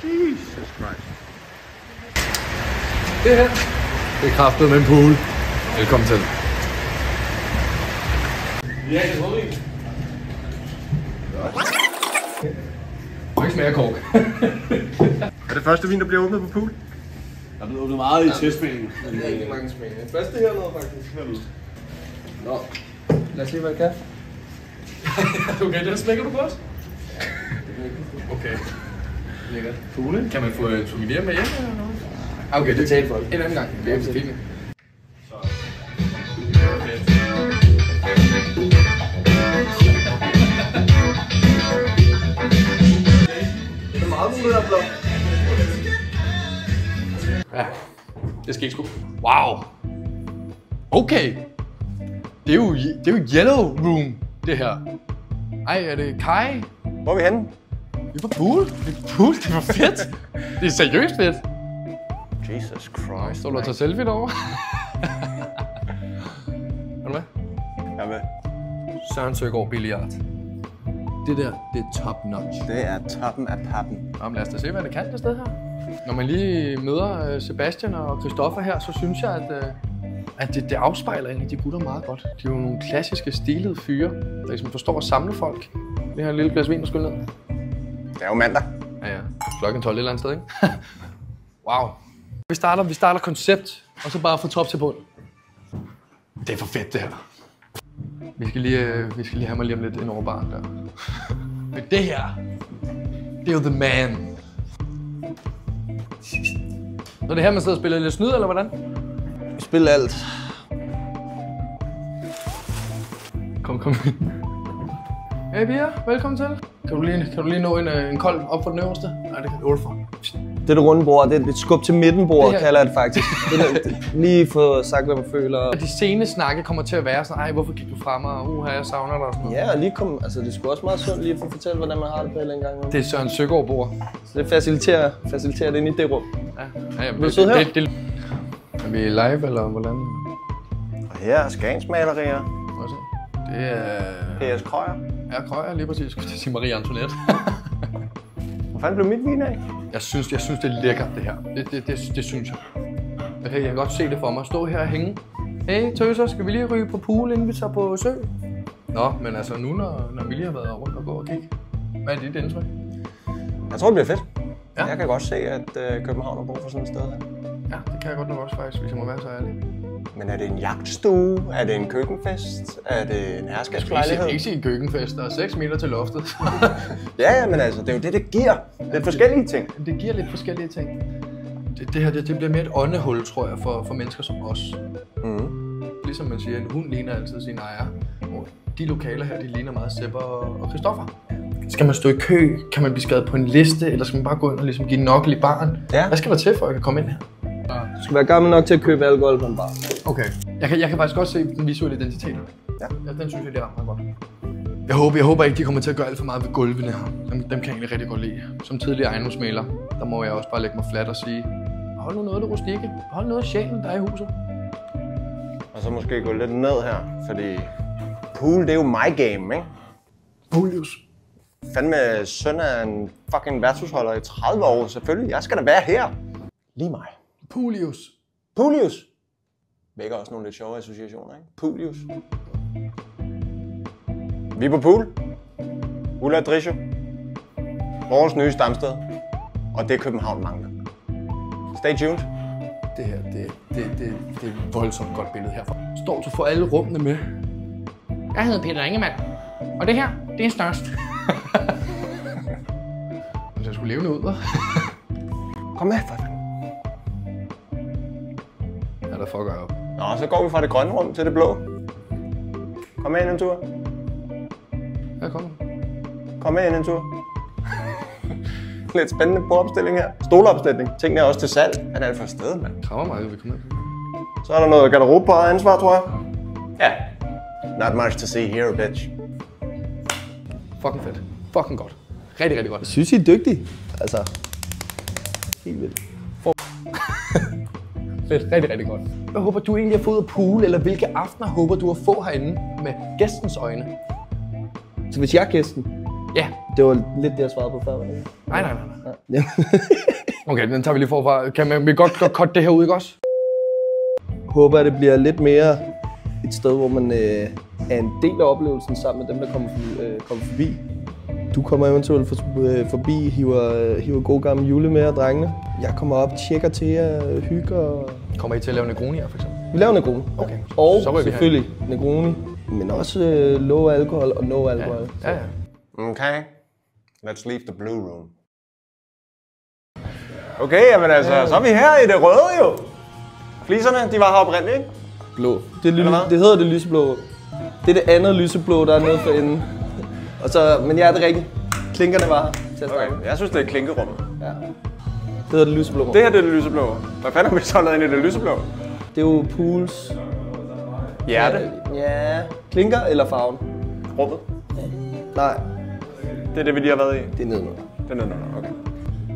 Jesus Christ. Det her, det er kraftet med en pool. Velkommen til. Ja, det er det. Det ikke smager kork. Er det første vin, der bliver åbnet på pool? Der er blevet åbnet meget i testspillet. Det er ikke mange smage. Det første hernede faktisk. Nå, lad os se hvad det kan. Okay, den smækker du godt. Okay. Lækkert. Fugle. Kan man få en souvenir med hjem eller noget? Okay, det tager folk. En anden gang. Det er fint. Det er meget muligt at blå. Ja, det skal ikke sgu. Wow. Okay. Det er jo Yellow Room, det her. Ej, er det Kai? Hvor er vi henne? Vi er på pool. Vi er på pool, det var fedt. Det er seriøst fedt. Jesus Christ. Står du og tager selfie derovre? Er du med? Jeg er med. Søren Søgaard Billiard. Det der, det er top notch. Det er toppen af pappen. Jamen, lad os da se, hvad det kan det sted her. Når man lige møder Sebastian og Christoffer her, så synes jeg, at det afspejler egentlig de gutter meget godt. De er jo nogle klassiske, stilede fyre, der ligesom forstår at samle folk. Vi har et lille glas vin og skyld ned. Det er jo mandag. Ja. Klokken 12 et eller andet sted, ikke? Wow. Vi starter koncept, og så bare fra top til bund. Det er for fedt, det her. Vi skal lige have mig lige om lidt ind over baren der. Men det her, det er jo the man. Så er det her, man sidder og spiller lidt snyd, eller hvordan? Vi spiller alt. Kom. Hey Pia, velkommen til. Kan du lige nå en kold op for den øverste? Nej, det kan du for. Det runde bord, det er et skub til midten-bord, Det her- kalder jeg det faktisk. Lige få sagt, hvad man føler. De sene snakke kommer til at være sådan, ej, hvorfor gik du fra mig? Jeg savner dig og sådan noget. Ja, og lige kom, altså det er sgu også meget sundt lige at få fortælle, hvordan man har det på en gang. Det er Søren Søgaard bord. Så det faciliterer det ind i det rum. Ja, Vil du sidde her? Er vi live, eller hvordan? Og her er Skagensmalerier. Må jeg se. Det er... PS Krøyer. Ja, Krøyer lige præcis. Skulle jeg sige Marie Antoinette. Hvor fanden blev mit vin af? Jeg synes, det er lækkert, det her. Det synes jeg. Okay, jeg kan godt se det for mig. Stå her og hænge. Hey, tøser, skal vi lige ryge på pool, inden vi tager på sø? Nå, men altså nu, når vi lige har været rundt og gå og kigge. Hvad er dit indtryk? Jeg tror, det bliver fedt. Ja. Jeg kan godt se, at København har brug for sådan et sted her. Ja, det kan jeg godt nok også faktisk, hvis jeg må være så ærlig. Men er det en jagtstue? Er det en køkkenfest? Er det en herskabslejlighed? Ikke sige en køkkenfest. Der er 6 meter til loftet. Ja, men altså, det er jo det giver. Lidt forskellige ting. Det giver lidt forskellige ting. Det her det bliver mere et åndehul, tror jeg, for mennesker som os. Mm. Ligesom man siger, en hund ligner altid sin ejer. Og de lokaler her, de ligner meget Sepper og Christoffer. Skal man stå i kø? Kan man blive skrevet på en liste? Eller skal man bare gå ind og ligesom give nokkel i baren? Ja. Hvad skal der til, for at jeg kan komme ind her? Du skal være gammel nok til at købe alkohol på en bar. Okay. Jeg kan faktisk godt se den visuelle identitet. Ja. Den synes jeg, det rammer godt. Jeg håber ikke, de kommer til at gøre alt for meget ved gulvene her. Dem kan jeg egentlig rigtig godt lide. Som tidligere ejendomsmægler, der må jeg også bare lægge mig fladt og sige, hold nu noget af det rustikke. Hold noget af sjælen, der er i huset. Og så måske gå lidt ned her, fordi pool, det er jo my game, ikke? Julius. Fandme søn af en fucking værtshusholder i 30 år, selvfølgelig. Jeg skal da være her. Lige mig. Julius. Pulius. Vækker også nogle lidt sjove associationer, ikke? Pulius. Vi er på pool. Ulla Drisho. Vores nye stamsted. Og det er København mangler. Stay tuned. Det her, det er et voldsomt godt billede herfra. Står du for alle rummene med. Jeg hedder Peter Ingemann. Og det her, det er størst. Men jeg skulle levende ud, hva'? Kom med, for fanden. Ja, der fucker jeg op. Nå, så går vi fra det grønne rum til det blå. Kom med ind en tur. Ja, kom. Kom med ind en tur. Lidt spændende bordopstilling her. Stolopstilling. Tingene er også til salg. Hvad er det for et sted, mand? Krammermarked, vi kommer ind. Så er der noget garderobe på eget ansvar, tror jeg. Ja. Not much to see here, bitch. Fucking fedt. Fucking godt. Rigtig, rigtig godt. Jeg synes, I er dygtige. Altså, helt vildt. Fedt, rigtig, rigtig godt. Hvad håber du egentlig at få ud af pool, eller hvilke aftener håber du at få herinde med gæstens øjne? Så hvis jeg er gæsten? Ja. Det var lidt det, jeg svarede på før, var det ikke? Nej. Ja. Okay, den tager vi lige forfra. Kan vi godt cutte det her ud, ikke også? Håber, at det bliver lidt mere et sted, hvor man er en del af oplevelsen sammen med dem, der kommer forbi. Du kommer eventuelt forbi, hiver gode gamle jule med og drengene. Jeg kommer op, tjekker til jer, hygger og... Kommer I til at lave Negroni her, for eksempel? Vi laver Negroni. Okay. Og så selvfølgelig Negroni, men også low alkohol og no alkohol. Ja. Okay. Let's leave the blue room. Okay, jamen altså, så er vi her i det røde jo. Fliserne, de var her oprindeligt, ikke? Blå. Det hedder det lyseblå. Det er det andet lyseblå, der er nede for enden. Og så, men ja, det er rigtigt. Klinkerne var her til at starte. Okay. Jeg synes, det er klinkerummet. Ja. Det hedder det lyseblå rum. Det her det er det lyseblå. Hvad fanden har vi så lavet ind i det lyseblå? Det er jo pools. Hjerte. Ja. Klinker eller farven? Rummet. Nej, Det er det, vi lige har været i. det er nedenunder. Det er nedenunder, okay.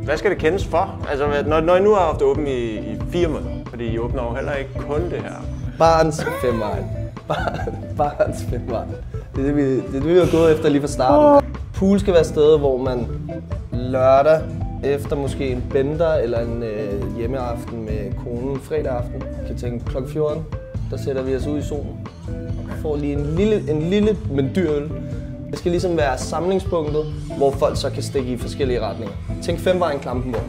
Hvad skal det kendes for? Altså, når I nu har haft åbent i 4 måneder, fordi I åbner jo heller ikke kun det her. Barens femvejen. Barens femvejen. Det er det, vi har gået efter lige fra starten. Pool skal være steder, hvor man lørdag efter måske en bender eller en hjemmeaften med konen fredag aften kan tænke kl. 14. Der sætter vi os ud i solen. Får lige en lille, men dyr øl. Det skal ligesom være samlingspunktet, hvor folk så kan stikke i forskellige retninger. Tænk femvejen Klampenborg.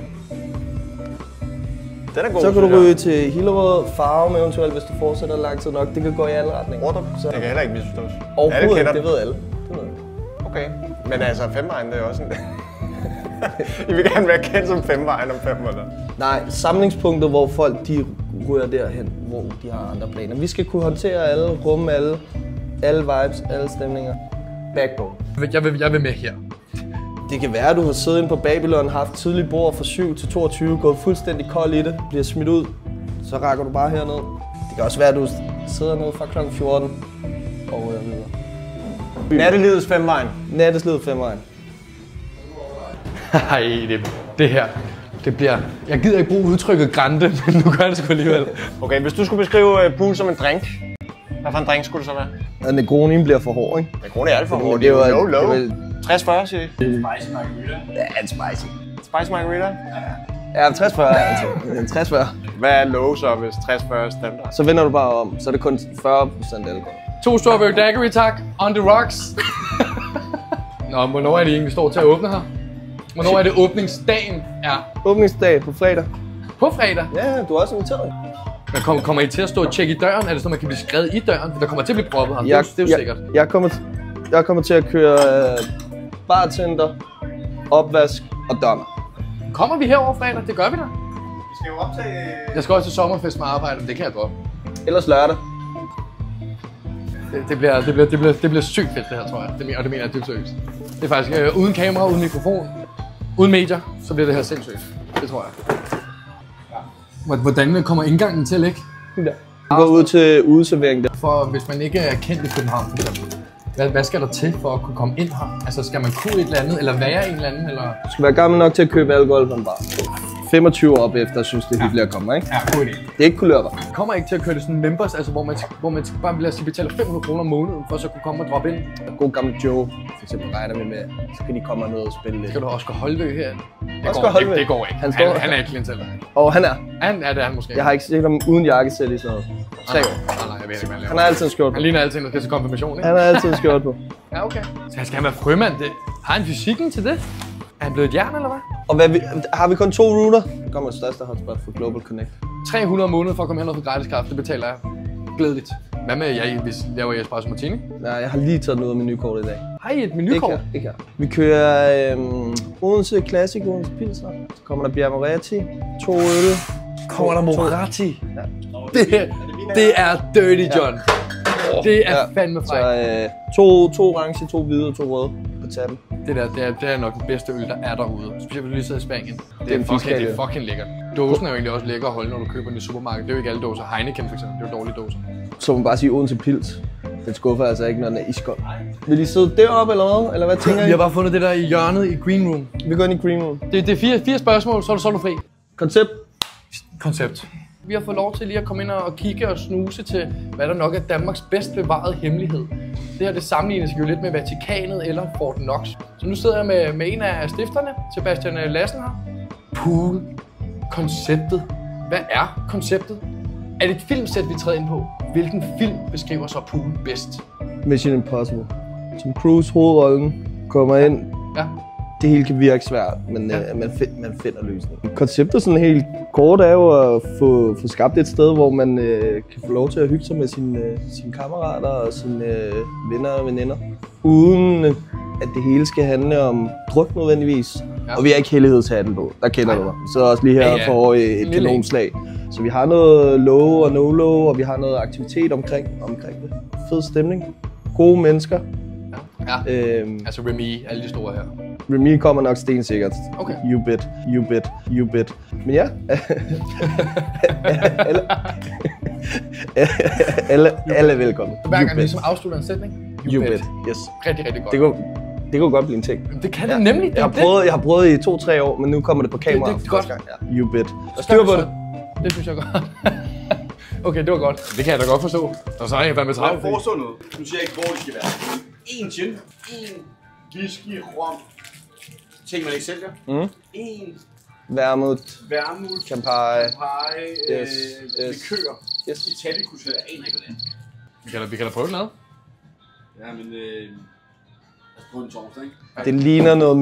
Den er god, Så kan du ryge til Hillerød, Farum eventuelt, hvis du fortsætter lang tid nok. Det kan gå i alle retninger. Ordrup. Det kan heller ikke misforstås. Overhovedet ikke, det ved alle. Okay, men altså femvejen, det er også en... I vil gerne være kendt som femvejen om 5 måneder. Nej, samlingspunktet, hvor folk de ryger derhen, hvor de har andre planer. Vi skal kunne håndtere alle, rumme alle vibes, alle stemninger. Backbone. Jeg vil med her. Det kan være, at du har siddet inde på Babylon, haft tidlig bord fra 7 til 22, gået fuldstændig kold i det, bliver smidt ud, så rækker du bare herned. Det kan også være, at du sidder nede fra kl. 14 og videre. Nattelivets femvejen. Natteslivets femvejen. Ej, det her, det bliver... Jeg gider ikke bruge udtrykket grande, men nu gør det sgu alligevel. Okay, hvis du skulle beskrive pool som en drink, hvad for en drink skulle det så være? Og Negronin bliver for hård, ikke? Negroni er alt for hårdt. Det er jo low. det er 60-40, siger I? Spicy margarita. Ja, en spicy. Spice margarita? Ja, 60-40 altså. 60-40. Hvad er low så, hvis 60-40 er standard? Så vender du bare om, så er det kun 40% alkohol. 2 strawberry daiquiri, tak. On the rocks. Nå, hvornår er det egentlig, vi står til at åbne her? Hvornår er det åbningsdagen er? Åbningsdag på fredag. På fredag? Ja, du er også inviteret. Men kommer I til at stå og tjekke i døren? Er det så, man kan blive skrevet i døren? For der kommer til at blive proppet her. Det er jo sikkert. Jeg kommer til at køre bartender, opvask og dommer. Kommer vi herover fredag? Det gør vi da. Vi skal jo optage... Jeg skal også til sommerfest med arbejde, men det kan jeg godt. Ellers lørdag. Det bliver sygt fedt det her, tror jeg. Og det mener jeg dybt seriøst. Det er faktisk uden kamera, uden mikrofon, uden medier, så bliver det her sindssygt. Det tror jeg. Hvordan kommer indgangen til, ikke? Ja. Vi går ud til udeservering der. For hvis man ikke er kendt i København, for eksempel. Hvad skal der til for at kunne komme ind her? Altså skal man kunne et eller andet, eller være en eller anden, eller? Du skal være gammel nok til at købe alkohol på en bar. 25 op efter, synes det er hyggeligt at komme, ikke? Ja, god idé. Det er ikke kulørter. Kommer ikke til at køre det sådan members, altså hvor man bare vil betale 500 kroner om måneden, for så kunne komme og droppe ind? God gammel Joe, for eksempel regner vi med, så kan de komme ned og spille lidt. Skal du Oscar Holvø her? Det går ikke. Han er ikke klientel. Og han er. Han er det, han måske. Jeg har ikke set ham uden jakkesæt i sådan noget. 3 år. Nej, jeg ved ikke, hvad han har altid en skjort på. Han ligner altid, når skal til konfirmation, ikke? Han har altid en skjort på. Ja, okay. Så skal han være frømand? Har han fysikken til det? Er han blevet et jern, eller hvad? Og har vi kun 2 ruter? Det kommer det største hotspot for Global Connect. 300 om måneden for at komme hen og få gratis kaffe, det betaler jeg. Glædeligt. Hvad med jer, hvis laver I espresso martini? Nej, jeg har lige taget den ud af menukortet i dag. Har I et menukort? Ikke her. Vi kører Odense Classic, Odense Pilsner. Så kommer der Birra Moretti, 2 øl. Kommer der Moretti? Ja. Det er Dirty John. Det er fandme frækt. Så 2 orange, 2 hvide og 2 røde på tappen. Det er nok den bedste øl, der er derude. Specielt hvis du lige sidder i Spanien. Det er fucking lækkert. Dåsen er jo egentlig også lækker at holde, når du køber den i supermarkedet. Det er jo ikke alle dåser. Heineken for eksempel, det er jo dårlige dåser. Så må man bare sige Odense Pils. Det skuffer altså ikke, når den er iskold. Vil I sidde deroppe eller hvad? Eller hvad tænker I? Vi har bare fundet det der i hjørnet i green room. Vi går ind i green room. Det er fire spørgsmål, så er du fri. Koncept. Vi har fået lov til lige at komme ind og kigge og snuse til, hvad der nok er Danmarks bedst bevarede hemmelighed. Det her det sammenlignes jo lidt med Vatikanet eller Fort Knox. Så nu sidder jeg med en af stifterne, Sebastian Lassen her. Pool. Konceptet. Hvad er konceptet? Er det et filmsæt, vi træder ind på? Hvilken film beskriver så pool bedst? Mission Impossible. Tom Cruise hovedrollen kommer ind. Ja. Det hele kan virke svært, men man finder løsningen. Konceptet sådan helt kort er jo at få skabt et sted, hvor man kan få lov til at hygge sig med sine kammerater og sine venner og veninder. Uden at det hele skal handle om druk nødvendigvis. Ja. Og vi er ikke hellighedshatten på, der kender du mig. Så også lige her for et kanonslag. Så vi har noget low og no-low, og vi har noget aktivitet omkring det. Fed stemning. Gode mennesker. Ja. Altså Remy, alle de store her. Remy kommer nok stensikkert. Okay. You bet. Men ja. alle er velkommen. Hver gang vi ligesom afslutter en sætning. You bet. Yes. Rigtig godt. Det kunne godt blive en ting. Det kan det nemlig. Jeg har prøvet i 2-3 år, men nu kommer det på kamera. Det er godt. Ja. You bet. Styr på det. Det synes jeg godt. Okay, det var godt. Det kan jeg da godt forstå. Og så er jeg med Jeg foreslår noget. Nu siger jeg ikke, hvor det skal være. En gin, en whisky, rom. Ting, man ikke sælger. En vermouth, Campari, likør. Yes. Italicus, jeg aner ikke, hvad det er. Vi kan da prøve den ad. Ja, men lad os prøve en torsdag, ikke? Det ligner noget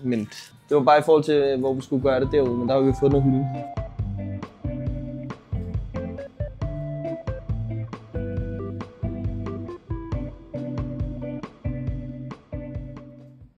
mint. Det var bare i forhold til, hvor vi skulle gøre det derude, men der har vi fået noget hylde.